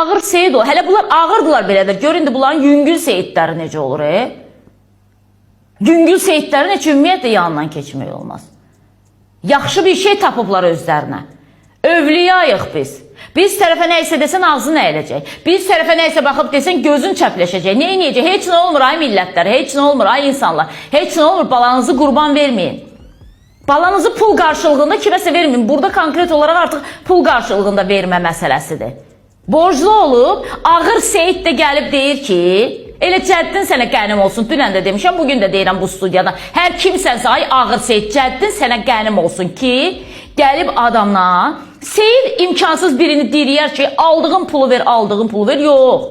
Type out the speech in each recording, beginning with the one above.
Ağır Seyid o. Hələ bunlar ağırdılar belədir. Gör indi bunların yüngül Seyidləri necə olur, Yüngül Seyidlərin heç ümumiyyətlə yanından keçmək olmaz. Yaxşı bir şey tapıblar özlərinə. Övliyayıq biz. Biz tərəfə nəysə desən ağzın əyiləcək. Biz tərəfə nəysə baxıb desən gözün çəpləşəcək. Nə eləyəcək? Heç nə olmur ay millətlər, heç nə olmur ay insanlar. Heç nə olmur, balanızı qurban verməyin. Balanızı pul qarşılığında kiməsə verməyin. Burada konkret olaraq artıq pul qarşılığında vermə məsələsidir. Borclu olub, ağır Seyid də gəlib deyir ki, elə cəddin sənə qənim olsun. Dünən də demişəm, bugün də deyirəm bu studiyada. Hər kimsənsə ay ağır Seyid, cəddin sənə qənim olsun ki, gəlib adamla Seyid imkansız birini deyir ki, aldığın pulu ver, aldığın pulu ver. Yox.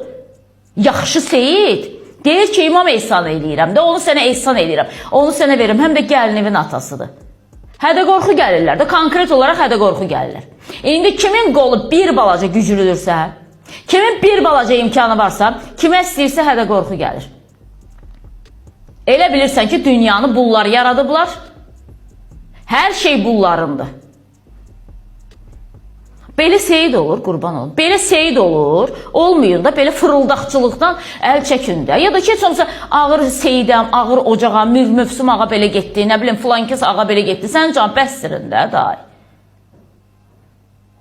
Yaxşı Seyid deyir ki, imam ehsan eləyirəm də, onu sənə ehsan eləyirəm. Onu sənə verim, həm də gəlinivin atasıdır. Hədə qorxu gəlirlər də, konkret olaraq hədə qorxu gəlirlər. İndi kimin qolu bir balaca güclüdürsə, kimin bir balaca imkanı varsa, kimə istəyirsə hədə qorxu gəlir. Elə bilirsən ki, dünyanı bunlar yaradıblar. Hər şey bunlarındır. Belə Seyid olur, qurban olun. Belə Seyid olur, olmayın da belə fırıldaqçılıqdan əl çəkin də. Ya da ki, heç olmasa ağır Seyidəm, ağır ocağa, Mövsüm ağa belə getdi, nə bilim, filankəs ağa belə getdi. Sən can bəstirin də, day.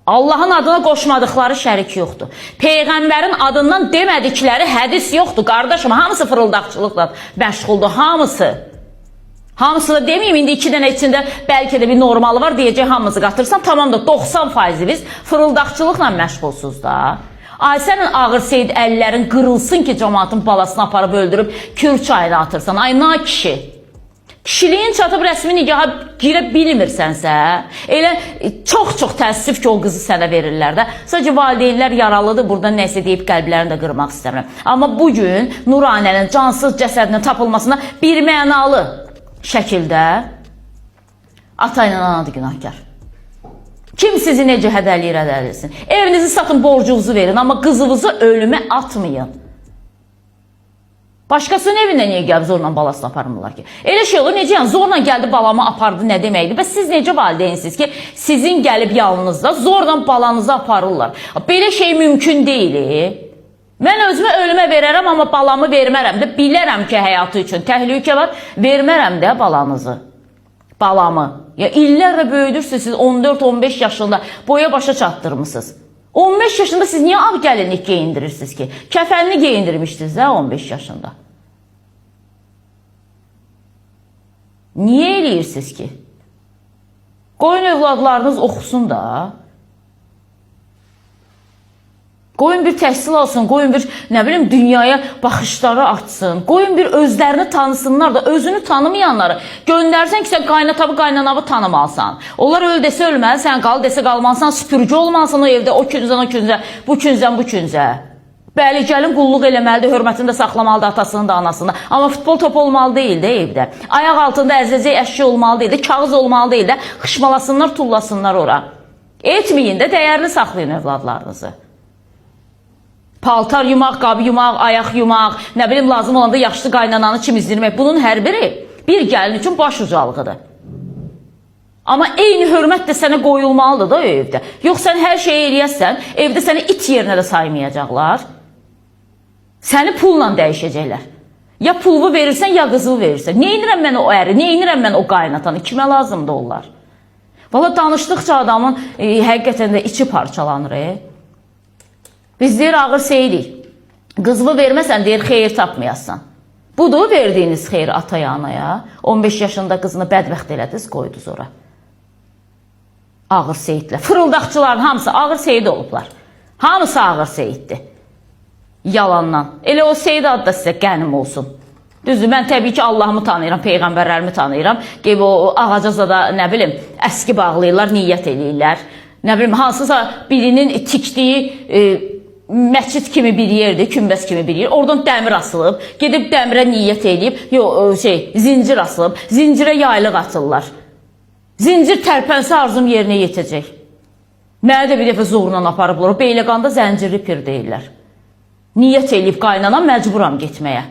Allahın adına qoşmadıqları şərik yoxdur. Peyğəmbərin adından demədikləri hədis yoxdur, qardaşım. Hamısı fırıldaqçılıqla məşğuldur, hamısı. Hamısı da deməyim, indi 2 dənə içində bəlkə də bir normalı var, deyəcək hamımızı qatırsam, tamam da 90% biz fırıldaqçılıqla məşğulsuz da. Ay sənin ağır Seyid əllərin qırılsın ki, cəmaatın balasını aparıb öldürüb kür çayına atırsan. Ay na kişi. Kişiliyin çatıb rəsmi nigaha girə bilmirsənsə, elə çox-çox təəssüf ki, o qızı sənə verirlər də. Sadəcə valideynlər yaralıdır, burada nəsə deyib qəlblərini də qırmaq istəmirəm. Amma bugün Nuranənin cansız cəsədinin tapılmasına bir mənalı şəkildə ata ilə anadır günahkar. Kim sizi necə hədəliyir, hədəlirsin. Evinizi satın, borcunuzu verin, amma qızınızı ölümə atmayın. Başqasının evində niyə gəlib zorla balasını aparmırlar ki? Elə şey olur, necə yəni zorla gəldi balamı apardı nə deməkdir? Və siz necə valideynsiniz ki, sizin gəlib yanınızda zorla balanızı aparırlar? Belə şey mümkün deyil. Mən özümə ölümə verərəm, amma balamı vermərəm də. Bilərəm ki, həyatı üçün təhlükə var, vermərəm də balanızı. Balamı. Ya illərlə böyüdürsünüz, siz 14-15 yaşında boya başa çatdırmışsınız. 15 yaşında siz niyə ağ gəlinlik geyindirirsiniz ki? Kəfənli geyindirmişdiniz də 15 yaşında. Niyə eləyirsiniz ki? Qoyun övladlarınız oxusun da. Qoyun bir təhsil alsın, qoyun bir, nə bilim, dünyaya baxışları artsın. Qoyun bir özlərini tanısınlar da, özünü tanımayanları göndərsən ki, sən qaynatabı, qaynanavı tanımalsan. Onlar öl desə ölməli, sən qal desə qalmalsan, süpürgü olmalsan o evdə, o küncdən o küncə, bu küncdən bu küncə. Bəli, gəlin qulluq eləməlidir, hörmətini də saxlamalıdır, atasını da, anasını da. Amma futbol topu olmalı deyil də evdə. Ayaq altında əzəcək əşya olmalı deyil də, kağız olmalı deyil də, xışmalasınlar, tullasınlar ora. Etməyin də, dəyərli saxlayın övladlarınızı. Paltar yumaq, qabı yumaq, ayaq yumaq, nə bilim lazım olanda yaşlı qaynananı çimizdirmək. Bunun hər biri bir gəlin üçün baş ucalığıdır. Amma eyni hörmət də sənə qoyulmalıdır da evdə. Yox, sən hər şeyi eləyəsən, evdə səni it yerinə də saymayacaqlar. Səni pulla dəyişəcəklər. Ya pulvu verirsən, ya qızılı verirsən. Neynirəm mən o əri, neynirəm mən o qaynatanı, kimə lazımdır onlar? Valla danışdıqca adamın həqiqətən də içi parçalanır. Biz deyir, ağır Seyidik. Qızılı verməsən, deyir, xeyir tapmayasın. Budur verdiyiniz xeyir ataya, anaya. 15 yaşında qızını bədbəxt elədiniz, qoydunuz ora. Ağır Seyidlə. Fırıldaqçıların hamısı ağır Seyid olublar. Hamısı ağır Seyiddir. Yalandan. Elə o Seyid adı da sizə qənim olsun. Düzdür, mən təbii ki, Allahımı tanıyıram, peyğəmbərlərimi tanıyıram. Qeyb o ağacaza da, nə bilim, əski bağlayırlar, niyyət eləyirlər. Nə bilim, hansısa birinin tikdiyi məscid kimi bir yerdir, kümbəs kimi bir yer. Oradan dəmir asılıb, gedib dəmirə niyyət eləyib, zincir asılıb, zincirə yaylıq atırlar. Zincir tərpənsə arzum yerinə yetəcək. Mənə də bir dəfə zorla aparıblar, o Beyləqanda zəncirli pir deyirlər. Niyyət eləyib qaynanam, məcburam getməyə.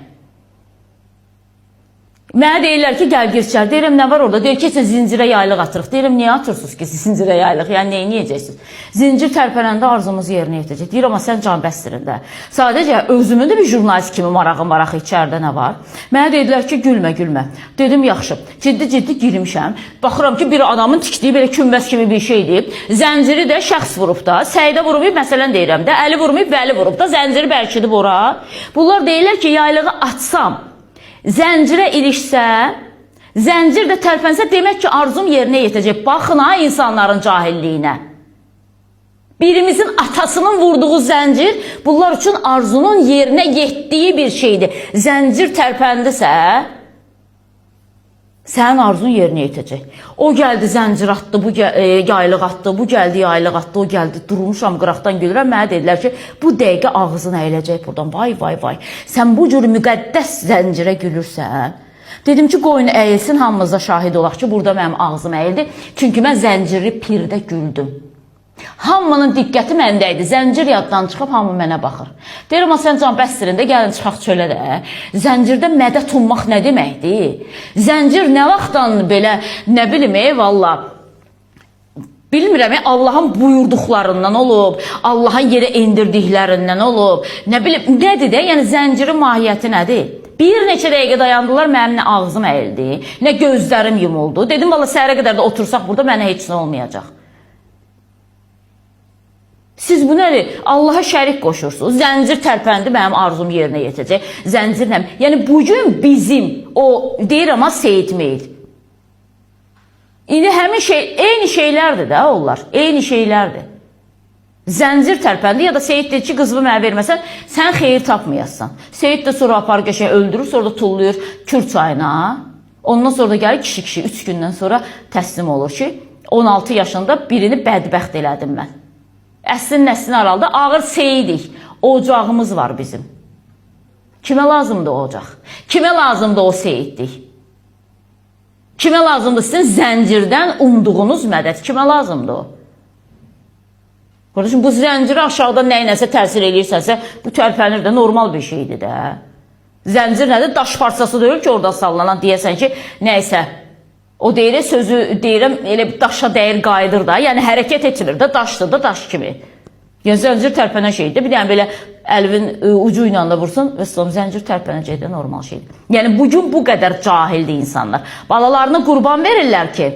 Mənə deyirlər ki, gəl girçər. Deyirəm, nə var orada? Deyir ki, zincirə yaylıq atırıq. Deyirəm, niyə atırsınız ki, zincirə yaylıq? Yəni, neyi yiyəcəksiniz? Zincir tərpənəndə arzumuz yerinə yetəcək. Deyir, amma sən can bəstirində. Sadəcə, özümün də bir jurnalist kimi marağı içərdə nə var? Mənə dedilər ki, gülmə. Dedim, yaxşı, ciddi girmişəm. Baxıram ki, bir adamın tikdiyi belə kümbəs kimi bir şeydir. Zənciri də şəxs vurub da. Səidə vurub, məsələn deyirəm də. Əli vurmayıb, Vəli vurub da. Zənciri bərkidib ora. Bunlar deyirlər ki, yaylığı atsam, zəncirə ilişsə, zəncir də tərpənsə, demək ki, arzum yerinə yetəcək. Baxın ha, insanların cahilliyinə. Birimizin atasının vurduğu zəncir, bunlar üçün arzunun yerinə yetdiyi bir şeydir. Zəncir tərpəndisə, sənin arzun yerinə yetəcək. O gəldi, zəncir atdı, bu yaylıq atdı, bu gəldi, yaylıq atdı, o gəldi, durmuşam, qıraqdan gülürəm. Mənə dedilər ki, bu dəqiqə ağzına əyiləcək buradan. Vay. Sən bu cür müqəddəs zəncirə gülürsən. Dedim ki, qoyun əyilsin, hamımız da şahid olaq ki, burada mənim ağzım əyildi. Çünki mən zənciri pirdə güldüm. Hamının diqqəti məndə idi. Zəncir yaddan çıxıb, hamı mənə baxır. Deyirəm, sən can bəstirində, gəlin çıxaq çölə də. Zəncirdə mədət ummaq nə deməkdir? Zəncir nə vaxtdan belə, nə bilim, valla, bilmirəm, Allahın buyurduqlarından olub, Allahın yerə indirdiklərindən olub, nə bilim, nədir də, yəni zəncirin mahiyyəti nədir? Bir neçə dəqiqə dayandılar, mənim nə ağzım əyildi, nə gözlərim yumuldu. Dedim, valla, səhərə qədər də otursaq burada, mənə heç nə olmayacaq. Siz bu nədir? Allaha şərik qoşursunuz. Zəncir tərpəndi, mənim arzum yerinə yetəcək. Zəncirlə. Yəni, bugün bizim, o deyirəm ha, Seyid Meyil. İndi həmin eyni şeylərdir də onlar. Eyni şeylərdir. Zəncir tərpəndi ya da Seyid deyir ki, qızımı mənə verməsən, sən xeyir tapmayasın. Seyid də sonra apar qəşəng öldürür, sonra da tulluyur Kür çayına. Ondan sonra da gəlir kişi, 3 gündən sonra təslim olur ki, 16 yaşında birini bədbəxt elədim mən. Əslin nəslin aralda ağır seyidik. Ocağımız var bizim. Kimə lazımdır o ocaq? Kimə lazımdır o seyidlik? Kimə lazımdır sizin zəncirdən umduğunuz mədət? Kimə lazımdır o? Qardaşım, bu zənciri aşağıda nəyinəsə təsir edirsənsə, bu tərpənir də normal bir şeydir də. Zəncir nədir? Daş parçası deyil ki, orada sallanan deyəsən ki, nəysə. O deyir, sözü deyirəm, elə daşa dəyir qayıdır da, yəni hərəkət etmir də, daşdır da, daş kimi. Yəni, zəncir tərpənən şeydir. Bir dənə belə əlvin ucu ilə də vursun və zəncir tərpənəcək də normal şeydir. Yəni, bugün bu qədər cahildir insanlar. Balalarını qurban verirlər ki,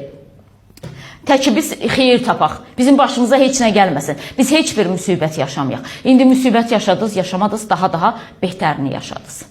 təki biz xeyir tapaq, bizim başımıza heç nə gəlməsin, biz heç bir müsibət yaşamayaq. İndi müsibət yaşadınız, yaşamadınız, daha betərini yaşadınız.